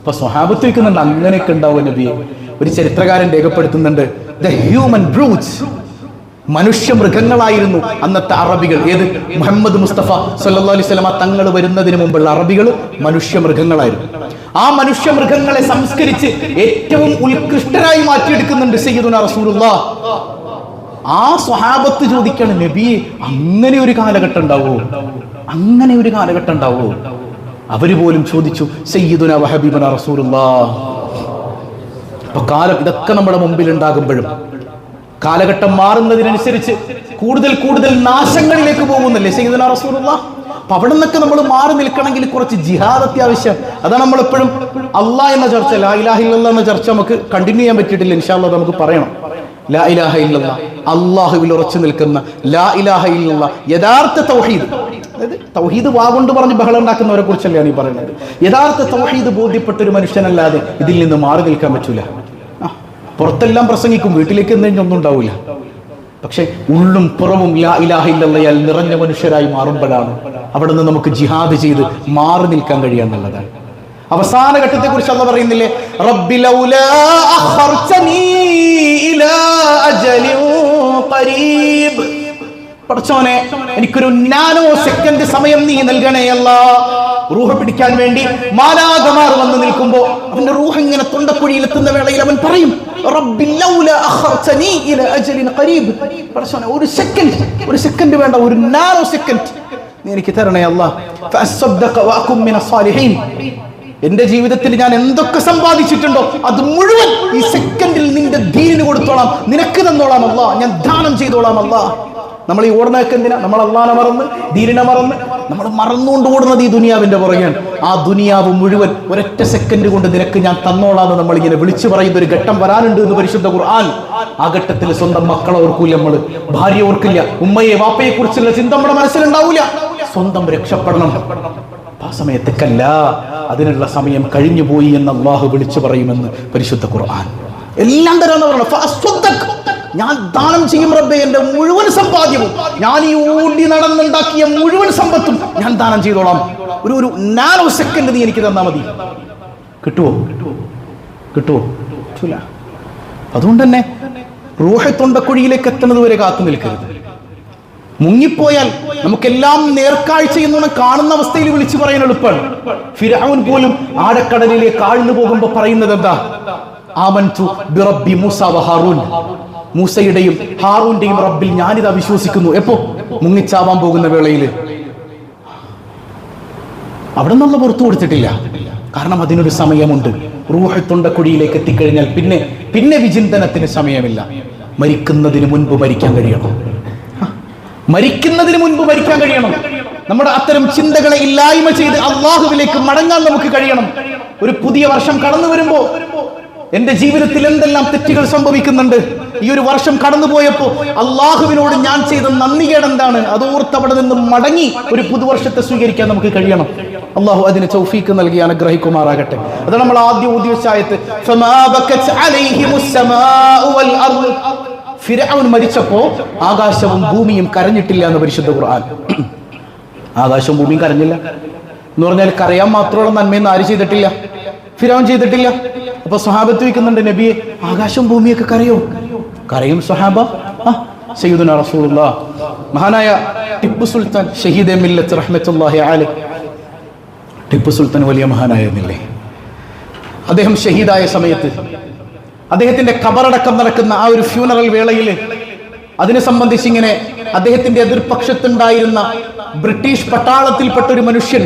അപ്പൊ സ്വഹാബത്ത് വെക്കുന്നുണ്ട് അങ്ങനെയൊക്കെ ഉണ്ടാവും നബിയെ. ഒരു ചരിത്രകാരൻ രേഖപ്പെടുത്തുന്നുണ്ട്, ദ ഹ്യൂമൻ ബ്രൂട്ട്സ്, മനുഷ്യ മൃഗങ്ങളായിരുന്നു അന്നത്തെ അറബികൾ. ഏത്? മുഹമ്മദ് മുസ്തഫ സല്ലല്ലാഹു അലൈഹി വസല്ലം തങ്ങൾ വരുന്നതിന് മുമ്പുള്ള അറബികൾ മനുഷ്യ മൃഗങ്ങളായിരുന്നു. ആ മനുഷ്യ മൃഗങ്ങളെ സംസ്കരിച്ച് ഏറ്റവും ഉത്കൃഷ്ടരായി മാറ്റിയെടുക്കുന്നുണ്ട് സയ്യിദുനാ റസൂലുള്ളാഹ്. ആ സ്വഹാബത്ത് ചോദിക്കണം, നബിയെ അങ്ങനെ ഒരു കാലഘട്ടം ഉണ്ടാവോ? അങ്ങനെ ഒരു കാലഘട്ടം ഉണ്ടാവോ? അവര് പോലും ചോദിച്ചു സയ്യിദുനാ വഹബീബുനാ റസൂലുള്ളാഹ്. അപ്പൊ കാലം ഇതൊക്കെ നമ്മുടെ മുമ്പിൽ ഉണ്ടാകുമ്പോഴും കാലഘട്ടം മാറുന്നതിനനുസരിച്ച് കൂടുതൽ കൂടുതൽ നാശങ്ങളിലേക്ക് പോകുന്നല്ലേ സയ്യിദുനാ റസൂലുള്ളാഹ്. അപ്പൊ അവിടെ നിന്നൊക്കെ നമ്മൾ മാറി നിൽക്കണമെങ്കിൽ കുറച്ച് ജിഹാദ് അത്യാവശ്യം. അതാണ് നമ്മൾ എപ്പോഴും അല്ലാഹ് എന്ന ചർച്ച, ലാ ഇലാഹ ഇല്ലല്ലാഹ് എന്ന ചർച്ച നമുക്ക് കണ്ടിന്യൂ ചെയ്യാൻ പറ്റിയിട്ടില്ല. ഇൻഷാ അല്ലാഹ് നമുക്ക് പറയണം. ലാ ഇലാഹ ഇല്ലല്ലാഹ്, അല്ലാഹുവിൽ ഉറച്ചു നിൽക്കുന്ന ലാ ഇലാഹ ഇല്ലല്ലാഹ്, യഥാർത്ഥ തൗഹീദ്. അതായത് തൗഹീദ് വാഗൊണ്ട് പറഞ്ഞ് ബഹളം ഉണ്ടാക്കുന്നവരെ കുറിച്ചല്ലേ ഈ പറയുന്നത്. യഥാർത്ഥ തൗഹീദ് ബോധ്യപ്പെട്ട ഒരു മനുഷ്യനല്ലാതെ ഇതിൽ നിന്ന് മാറി നിൽക്കാൻ പറ്റൂല. പുറത്തെല്ലാം പ്രസംഗിക്കും, വീട്ടിലേക്ക് എന്തെങ്കിലും ഒന്നും ഉണ്ടാവില്ല. പക്ഷെ ഉള്ളും പുറവും ലാ ഇലാഹ ഇല്ലല്ലാഹ് നിറഞ്ഞ മനുഷ്യരായി മാറുമ്പോഴാണ് അവിടെ നിന്ന് നമുക്ക് ജിഹാദ് ചെയ്ത് മാറി നിൽക്കാൻ കഴിയാന്നുള്ളതാണ്. അവസാന ഘട്ടത്തെ കുറിച്ച് അല്ലാഹ് പറയുന്നില്ലേ, റബ്ബി ലൗലാ അഖർതനീ ഇലാ അജലിൻ ഖരീബ്. പടച്ചോനെ, എനിക്കൊരു നാനോ സെക്കൻഡ് സമയം നീ നൽകണേ അല്ലാഹ്. റൂഹ് പിടിക്കാൻ വേണ്ടി മാലാഖമാർ വന്ന് നിൽക്കുമ്പോ അവന്റെ റൂഹ് ഇങ്ങനെ തൊണ്ടക്കുഴിയിൽ എത്തുന്ന വേളയിൽ അവൻ പറയും, റബ്ബി ലൗലാ അഖർതനീ ഇലാ അജലിൻ ഖരീബ്. പടച്ചോനെ, ഒരു സെക്കൻഡ് വേണ്ട, ഒരു നാനോ സെക്കൻഡ് നീ എനിക്ക് തരണേ അല്ലാഹ്. ഫഅസ്സദ്ദഖ വഅകും മിനസ് സാലിഹീൻ. എന്റെ ജീവിതത്തിൽ ഞാൻ എന്തൊക്കെ സമ്പാദിച്ചിട്ടുണ്ടോ അത് മുഴുവൻ ഈ സെക്കൻഡിൽ നിന്റെ ദീനിന് കൊടുത്തോളാം, നിനക്ക് തന്നോളാം അല്ലാ, ഞാൻ ദാനം ചെയ്തോളാം അല്ലാ. നമ്മൾ ഈ ഓടുന്നതൊക്കെ എന്തിനാ? നമ്മൾ അള്ളാനെ മറന്ന്, ദീനിനെ മറന്ന്, നമ്മൾ മറന്നുകൊണ്ട് ഓടുന്നത് ഈ ദുനിയാവിന്റെ പുറകെയാണ്. ആ ദുനിയാവ് മുഴുവൻ ഒരൊറ്റ സെക്കൻഡ് കൊണ്ട് നിനക്ക് ഞാൻ തന്നോളാന്ന് നമ്മൾ ഇങ്ങനെ വിളിച്ചു പറയുന്ന ഒരു ഘട്ടം വരാനുണ്ട് എന്ന് പരിശുദ്ധ ഖുർആൻ. ആ ഘട്ടത്തിൽ സ്വന്തം മക്കളെ ഓർക്കൂല, നമ്മള് ഭാര്യ ഓർക്കില്ല, ഉമ്മയെ വാപ്പയെ കുറിച്ചുള്ള ചിന്ത നമ്മുടെ മനസ്സിലുണ്ടാവൂല. സ്വന്തം രക്ഷപ്പെടണം. ആ സമയത്തേക്കല്ല, അതിനുള്ള സമയം കഴിഞ്ഞു പോയി എന്ന് അള്ളാഹു വിളിച്ചു പറയുമെന്ന് പരിശുദ്ധ ഖുർആൻ. എല്ലാം തരാന്ന് പറഞ്ഞു. ഞാൻ ദാനം ചെയ്യും റബ്ബേ, എന്റെ മുഴുവൻ സമ്പാദ്യവും, ഞാൻ ഈ ഓടി നടന്നുണ്ടാക്കിയ മുഴുവൻ സമ്പത്തും ഞാൻ ദാനം ചെയ്തോളാം. ഒരു നാനോ സെക്കൻഡ് നീ എനിക്ക് തന്നാ മതി. കിട്ടുവോ? കിട്ടൂല. അതുകൊണ്ട് തന്നെ റൂഹ് തൊണ്ടക്കുഴിയിലേക്ക് എത്തുന്നത് വരെ കാത്തു നിൽക്കരുത്. മുങ്ങിപ്പോയാൽ നമുക്കെല്ലാം നേർക്കാഴ്ച എന്നൊന്നും കാണുന്ന അവസ്ഥയിൽ വിളിച്ചു പറയാൻ എളുപ്പമാണ്. ഫിർഔൻ പോലും ആഴക്കടലിലേക്ക് ആഴ്ന്നു പോകുമ്പോ പറയുന്നത് എന്താ? ആമൻതു ബിറബ്ബി മൂസ വ ഹാറൂൻ. മൂസയുടെയും ഹാറൂന്റെയും റബ്ബിൽ ഞാനിതാ വിശ്വസിക്കുന്നു. എപ്പോ? മുങ്ങിച്ചാവാൻ പോകുന്ന വേളയിൽ. അവിടെ നിന്നുള്ള പുറത്തു കൊടുത്തിട്ടില്ല. കാരണം അതിനൊരു സമയമുണ്ട്. റൂഹ് തൊണ്ടക്കുഴിയിലേക്ക് എത്തിക്കഴിഞ്ഞാൽ പിന്നെ വിചിന്തനത്തിന് സമയമില്ല. മരിക്കുന്നതിന് മുൻപ് മരിക്കാൻ കഴിയണം. നമ്മുടെ അത്തരം ചിന്തകളെ ഇല്ലായ്മ ചെയ്ത് അള്ളാഹുവിലേക്ക് മടങ്ങാൻ നമുക്ക് കഴിയണം. ഒരു പുതിയ വർഷം കടന്നു വരുമ്പോ എന്റെ ജീവിതത്തിൽ എന്തെല്ലാം തെറ്റുകൾ സംഭവിക്കുന്നുണ്ട്, ഈ ഒരു വർഷം കടന്നുപോയപ്പോ അള്ളാഹുവിനോട് ഞാൻ ചെയ്ത നന്ദികേട് എന്താണ്, അതോർത്ത് അവിടെ നിന്ന് മടങ്ങി ഒരു പുതുവർഷത്തെ സ്വീകരിക്കാൻ നമുക്ക് കഴിയണം. അള്ളാഹു അതിന് തൗഫീക്ക് നൽകി അനുഗ്രഹിക്കുമാറാകട്ടെ. അതാണ് നമ്മൾ ആദ്യം ഉദ്ദേശിച്ചായത്. ഫിർഔൻ മരിച്ചപ്പോ ആകാശവും ഭൂമിയും കരഞ്ഞിട്ടില്ല എന്ന് പരിശുദ്ധ ഖുർആൻ. ആകാശവും ഭൂമിയും കരഞ്ഞില്ല എന്ന് പറഞ്ഞാൽ കരയാൻ മാത്രമുള്ള നന്മയൊന്നും ആര് ചെയ്തിട്ടില്ല? ഫിർഔൻ ചെയ്തിട്ടില്ല. അപ്പൊ സ്വഹാബത്ത് വയ്ക്കുന്നുണ്ട്, നബിയെ ആകാശവും ഭൂമിയൊക്കെ കരയും സ്വഹാബ. സയ്യിദുനാ റസൂലുള്ളാഹ്, മഹാനായ ടിപ്പു സുൽത്താൻ ഷഹീദെ മില്ലത്ത് റഹ്മത്തുള്ളാഹി അലൈഹി. ടിപ്പു സുൽത്താൻ വലിയ മഹാനായിരുന്നില്ലേ? അദ്ദേഹം ഷഹീദായ സമയത്ത് അദ്ദേഹത്തിന്റെ ഖബറടക്കം നടക്കുന്ന ആ ഒരു ഫ്യൂണറൽ വേളയിൽ അതിനെ സംബന്ധിച്ച് ഇങ്ങനെ അദ്ദേഹത്തിന്റെ എതിർപക്ഷത്തുണ്ടായിരുന്ന ബ്രിട്ടീഷ് പട്ടാളത്തിൽപ്പെട്ട ഒരു മനുഷ്യൻ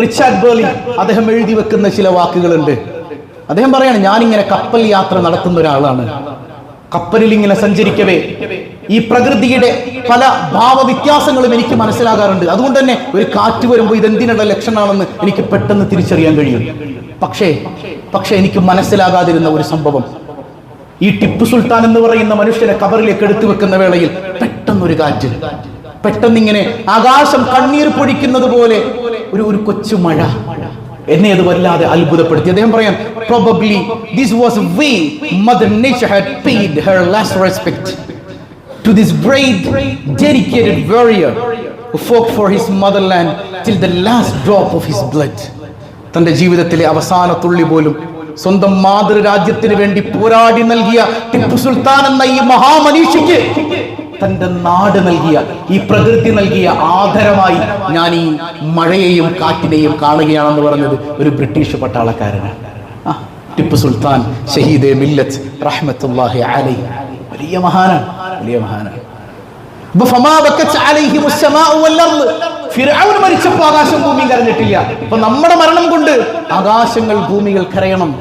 റിച്ചാർഡ് ബേർലി അദ്ദേഹം എഴുതി വെക്കുന്ന ചില വാക്കുകളുണ്ട്. അദ്ദേഹം പറയാണ്, ഞാനിങ്ങനെ കപ്പൽ യാത്ര നടത്തുന്ന ഒരാളാണ്. കപ്പലിൽ ഇങ്ങനെ സഞ്ചരിക്കവേ ഈ പ്രകൃതിയുടെ പല ഭാവവ്യത്യാസങ്ങളും എനിക്ക് മനസ്സിലാകാറുണ്ട്. അതുകൊണ്ട് തന്നെ ഒരു കാറ്റ് വരുമ്പോൾ ഇതെന്തിനുള്ള ലക്ഷണമാണെന്ന് എനിക്ക് പെട്ടെന്ന് തിരിച്ചറിയാൻ കഴിയും. പക്ഷേ എനിക്ക് മനസ്സിലാകാതിരുന്ന ഒരു സംഭവം, ഈ ടിപ്പു സുൽത്താൻ എന്ന് പറയുന്ന മനുഷ്യനെ കബറിലേക്ക് എടുത്തു വെക്കുന്ന വേളയിൽ പെട്ടെന്നൊരു കാറ്റ്, പെട്ടെന്നിങ്ങനെ ആകാശം കണ്ണീർ പൊഴിക്കുന്നത് പോലെ ഒരു കൊച്ചു മഴ എന്നെ അത് വല്ലാതെ അത്ഭുതപ്പെടുത്തി. അദ്ദേഹം പറയാൻ, probably this was a way Mother Nature had paid her last respect to this brave, dedicated warrior who fought for his motherland till the last drop of his blood. തന്റെ ജീവിതത്തിലെ അവസാന തുള്ളി പോലും സ്വന്തം മാതൃരാജ്യത്തിന് വേണ്ടി പോരാടി നൽകിയ ടിപ്പു സുൽത്താൻ എന്ന ഈ മഹാമനീഷിക്ക് തന്റെ നാട് നൽകിയ, ഈ പ്രകൃതി നൽകിയ ആദരമായി ഞാൻ ഈ മഴയെയും കാറ്റിനെയും കാണുകയാണെന്ന് പറഞ്ഞത് ഒരു ബ്രിട്ടീഷ് പട്ടാളക്കാരനാണ്. ടിപ്പു സുൽത്താൻ ഷഹീദെ മില്ലത്ത് റഹ്മത്തുള്ളാഹി അലൈഹി. വലിയ മഹാനാണ്. ഫിർഔൻ മരിച്ചപ്പോൾ ആകാശം ഭൂമിയും കരഞ്ഞിട്ടില്ല. അപ്പൊ നമ്മുടെ മരണം കൊണ്ട് ആകാശങ്ങൾ ഭൂമികൾ കരയണം.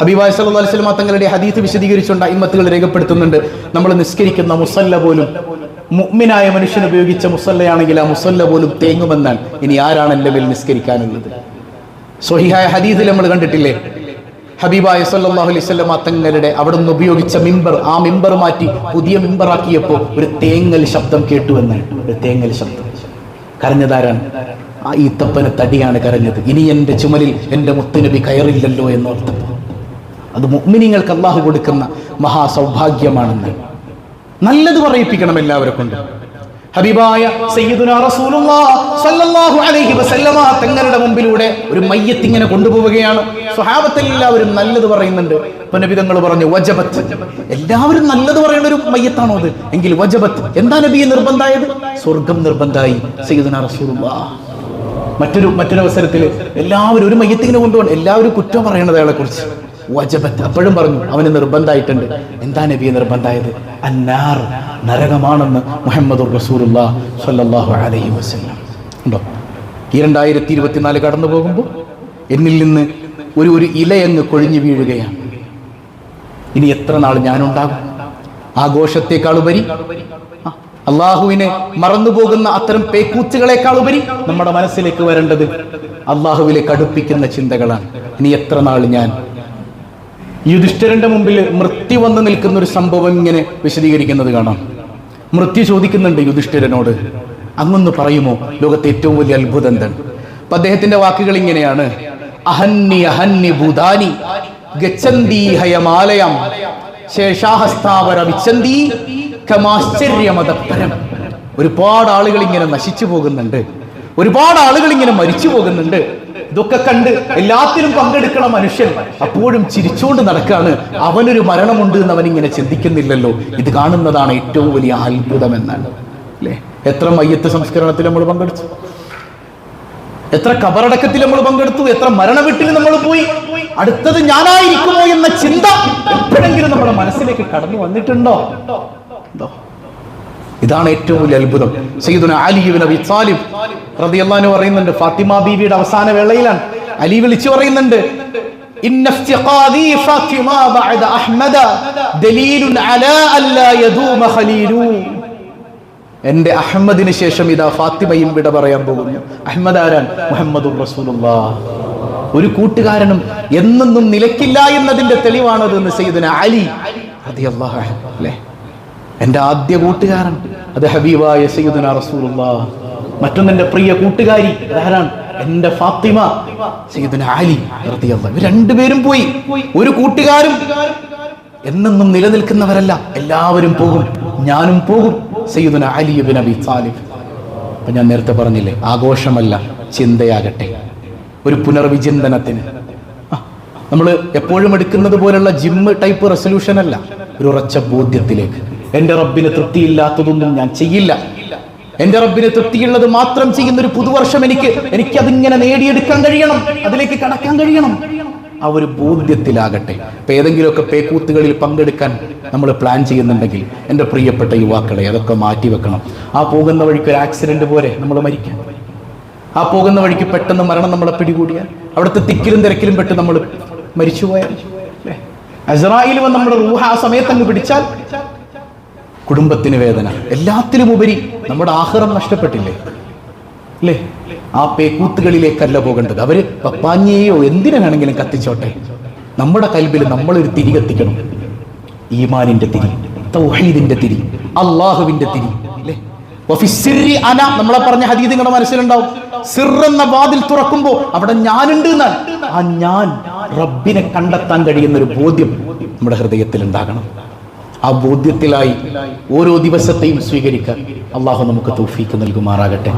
ഹബീബായ സല്ലല്ലാഹു അലൈഹി വസല്ലം തങ്ങളുടെ ഹദീസ് വിശദീകരിച്ചുകൊണ്ട് ഇമ്മത്തുകൾ രേഖപ്പെടുത്തുന്നുണ്ട്, നമ്മൾ നിസ്കരിക്കുന്ന മുസല്ല പോലും മുഅ്മിനായ മനുഷ്യൻ ഉപയോഗിച്ച മുസല്ലയാണെങ്കിൽ ആ മുസല്ല പോലും തേങ്ങുമെന്നാണ്. ഇനി ആരാണ് എൻ്റെ മേൽ നിസ്കരിക്കാനുള്ളത്? സ്വഹീഹായ ഹദീസിൽ നമ്മൾ കണ്ടിട്ടില്ലേ, ഹബീബായ സല്ലല്ലാഹു അലൈഹി വസല്ലം തങ്ങളുടെ അവിടെ നിന്ന് ഉപയോഗിച്ച മിമ്പർ, ആ മിമ്പർ മാറ്റി പുതിയ മിമ്പറാക്കിയപ്പോൾ ഒരു തേങ്ങൽ ശബ്ദം കേട്ടു എന്നാണ്. ഒരു തേങ്ങൽ ശബ്ദം. കരഞ്ഞതാരാണ്? ആ ഈത്തപ്പന തടിയാണ് കരഞ്ഞത്. ഇനി എൻ്റെ ചുമലിൽ എൻ്റെ മുത്തുനബി കയറില്ലല്ലോ എന്നോർത്തപ്പോൾ. അത് മുഅ്മിനീങ്ങൾക്ക് അല്ലാഹു കൊടുക്കുന്ന മഹാസൗഭാഗ്യമാണെന്ന് നല്ലത് പറയിപ്പിക്കണം എല്ലാവരെ കൊണ്ട്. ഹബീബായ സയ്യിദുനാ റസൂലുള്ളാഹി സ്വല്ലല്ലാഹു അലൈഹി വസല്ലമ തങ്ങളുടെ മുമ്പിലൂടെ ഒരു മയ്യത്ത് ഇങ്ങനെ കൊണ്ടുപോവുകയാണ്. സ്വഹാബത്ത് എല്ലാവരും നല്ലത് പറയുന്നുണ്ട്. അപ്പോൾ നബി തങ്ങൾ പറഞ്ഞു, വജബത്ത്. എല്ലാവരും നല്ലത് പറയുന്ന ഒരു മയ്യത്താണോ അത്? എങ്കിൽ വജബത്ത്. എന്താ നബിയെ നിർബന്ധമായത്? സ്വർഗം നിർബന്ധമായി സയ്യിദുനാ റസൂലുള്ളാഹി. മറ്റൊരു അവസരത്തിൽ എല്ലാവരും ഒരു മയ്യത്തിങ്ങനെ കൊണ്ടുപോകണം, എല്ലാവരും കുറ്റം പറയണത് അയാളെ കുറിച്ച്. വജബത്ത്. അപ്പോഴും പറഞ്ഞു അവന് നിർബന്ധമായിട്ടുണ്ട്. എന്താ നബിയെ നിർബന്ധമായത്? അന്നാർ, നരകമാണെന്ന് മുഹമ്മദുർ റസൂലുള്ളാഹി സ്വല്ലല്ലാഹു അലൈഹി വസല്ലം. ഉണ്ടോ? ഈ 2024 കടന്നു പോകുമ്പോൾ എന്നിൽ നിന്ന് ഒരു ഇലയങ്ങ് കൊഴിഞ്ഞു വീഴുകയാണ്. ഇനി എത്ര നാൾ ഞാനുണ്ടാകും? ആഘോഷത്തെക്കാളുപരി, അള്ളാഹുവിനെ മറന്നുപോകുന്ന അത്തരം പേക്കൂത്തുകളെക്കാളുപരി നമ്മുടെ മനസ്സിലേക്ക് വരേണ്ടത് അള്ളാഹുവിലേക്ക് അടുപ്പിക്കുന്ന ചിന്തകളാണ്. ഇനി എത്ര നാൾ ഞാൻ? യുധിഷ്ഠിരന്റെ മുമ്പിൽ മൃത്യു വന്ന് നിൽക്കുന്ന ഒരു സംഭവം ഇങ്ങനെ വിശദീകരിക്കുന്നത് കാണാം. മൃത്യു ചോദിക്കുന്നുണ്ട് യുധിഷ്ഠിരനോട്, അങ്ങൊന്ന് പറയുമോ ലോകത്തെ ഏറ്റവും വലിയ അത്ഭുതം എന്താണ്? അപ്പൊ അദ്ദേഹത്തിന്റെ വാക്കുകൾ ഇങ്ങനെയാണ്: അഹന്നി അഹന്നി ഭൂതാനി ഗച്ഛന്തി ഹയമാലയം ശേഷാഹസ്താവര വിച്ഛന്തി കമാശ്ചര്യമതപരം. ഒരുപാട് ആളുകൾ ഇങ്ങനെ നശിച്ചു പോകുന്നുണ്ട്, ഒരുപാട് ആളുകൾ ഇങ്ങനെ മരിച്ചു പോകുന്നുണ്ട്. ഇതൊക്കെ കണ്ട് എല്ലാത്തിലും പങ്കെടുക്കണ മനുഷ്യൻ അപ്പോഴും ചിരിച്ചുകൊണ്ട് നടക്കാണ്. അവനൊരു മരണമുണ്ട് എന്ന് അവനിങ്ങനെ ചിന്തിക്കുന്നില്ലല്ലോ. ഇത് കാണുന്നതാണ് ഏറ്റവും വലിയ അത്ഭുതം എന്നാണ്, അല്ലേ? എത്ര മയ്യത്ത് സംസ്കരണത്തിൽ നമ്മൾ പങ്കെടുത്തു, എത്ര കബറടക്കത്തിൽ നമ്മൾ പങ്കെടുത്തു, എത്ര മരണവീട്ടിൽ നമ്മൾ പോയി. അടുത്തത് ഞാനായിരിക്കുമോ എന്ന ചിന്ത എപ്പോഴെങ്കിലും നമ്മുടെ മനസ്സിലേക്ക് കടന്നു വന്നിട്ടുണ്ടോ? ഇതാണ് ഏറ്റവും വലിയ അത്ഭുതം. സയ്യിദുനാ അലി ഇബ്നു അബീ ത്വാലിബ് റളിയല്ലാഹു അൻഹു പറയുന്നുണ്ട്, ഫാത്തിമ ബീവിയുടെ അവസാന വേളയിലാണ് അലി വിളിച്ചു പറയുന്നുണ്ട്, ഇന്ന ഇഫ്തിഖാദി ഫാത്തിമ ബഅദ അഹ്മദ ദലീലുൻ അലാ അല്ലാ യദൂമ ഖലീലു. എന്റെ അഹ്മദിന് ശേഷം ഇതാ ഫാത്തിമയും വിട പറയാൻ പോകുന്നു. അഹ്മദ് ആരാൻ? മുഹമ്മദുർ റസൂലുള്ളാഹ്. ഒരു കൂട്ടുകാരനും എന്നെന്നും നിലയ്ക്കില്ല എന്നതിന്റെ തെളിവാണത് എന്ന് സയ്യിദുനാ അലി റളിയല്ലാഹു അൻഹു, അല്ലേ? എന്റെ ആദ്യ കൂട്ടുകാരൻ അത് ഹബീബായ സയ്യിദുനാ റസൂലുള്ളാഹ്. മറ്റൊന്ന് എന്റെ പ്രിയ കൂട്ടുകാരി ആരാണ്? എന്റെ ഫാത്തിമ സയ്യിദുനാ അലി റളിയല്ലാഹു അൻഹു. രണ്ടുപേരും പോയി. ഒരു കൂട്ടുകാരും എന്നെന്നും നിലനിൽക്കുന്നവരല്ല, എല്ലാവരും പോകും, ഞാനും പോകും. സയ്യിദുനാ അലി ഇബ്നു അബീ ത്വാലിബ്. അപ്പൊ ഞാൻ നേരത്തെ പറഞ്ഞില്ലേ, ആഘോഷമല്ല, ചിന്തയാകട്ടെ, ഒരു പുനർവിചിന്തനത്തിന്. നമ്മൾ എപ്പോഴും എടുക്കുന്നത് പോലുള്ള ജിം ടൈപ്പ് റെസൊല്യൂഷൻ അല്ല, ഒരു ഉറച്ച ബോധ്യത്തിലേക്ക്. എന്റെ റബ്ബിന് തൃപ്തിയില്ലാത്തതൊന്നും ഞാൻ ചെയ്യില്ല, എന്റെ റബ്ബിന് തൃപ്തിയുള്ളത് മാത്രം ചെയ്യുന്ന ഒരു പുതുവർഷം എനിക്കതിങ്ങനെ നേടിയെടുക്കാൻ കഴിയണം, അതിലേക്ക് കടക്കാൻ കഴിയണം. ആ ഒരു ബോധ്യത്തിലാകട്ടെ. ഇപ്പൊ ഏതെങ്കിലുമൊക്കെ പേക്കൂത്തുകളിൽ പങ്കെടുക്കാൻ നമ്മൾ പ്ലാൻ ചെയ്യുന്നുണ്ടെങ്കിൽ എൻ്റെ പ്രിയപ്പെട്ട യുവാക്കളെ അതൊക്കെ മാറ്റി വെക്കണം. ആ പോകുന്ന വഴിക്ക് ഒരു ആക്സിഡന്റ് പോലെ നമ്മൾ മരിക്കാൻ, ആ പോകുന്ന വഴിക്ക് പെട്ടെന്ന് മരണം നമ്മളെ പിടികൂടിയാൽ, അവിടുത്തെ തിക്കിലും തിരക്കിലും പെട്ട് നമ്മൾ മരിച്ചുപോയാൽ, അസ്റായീൽ വന്ന് നമ്മുടെ റൂഹ ആ സമയത്ത് അങ്ങ് പിടിച്ചാൽ കുടുംബത്തിന് വേദന. എല്ലാത്തിലും ഉപരി നമ്മുടെ ആഖിറം നഷ്ടപ്പെട്ടില്ലേ, അല്ലേ? ആ പേക്കൂത്തുകളിലേക്കല്ല പോകേണ്ടത്. അവര് പപ്പാഞ്ഞിയെയോ എന്തിനു വേണമെങ്കിലും കത്തിച്ചോട്ടെ, നമ്മുടെ കൽബിൽ നമ്മളൊരു തിരി കത്തിക്കണം. ഈമാനിന്റെ തിരി, തൗഹീദിന്റെ തിരി, അള്ളാഹുവിന്റെ തിരി, അല്ലേ? നമ്മളെ പറഞ്ഞ ഹദീസ് നിങ്ങളുടെ മനസ്സിലുണ്ടാവും. സിർ എന്ന വാതിൽ തുറക്കുമ്പോ അവിടെ ഞാനുണ്ട് എന്നാണ്. ആ ഞാൻ റബ്ബിനെ കണ്ടെത്താൻ കഴിയുന്ന ഒരു ബോധ്യം നമ്മുടെ ഹൃദയത്തിൽ ഉണ്ടാകണം. ആ ബോധ്യത്തിലായി ഓരോ ദിവസത്തെയും സ്വീകരിക്കാൻ അള്ളാഹു നമുക്ക് തൗഫീക്ക് നൽകുമാറാകട്ടെ.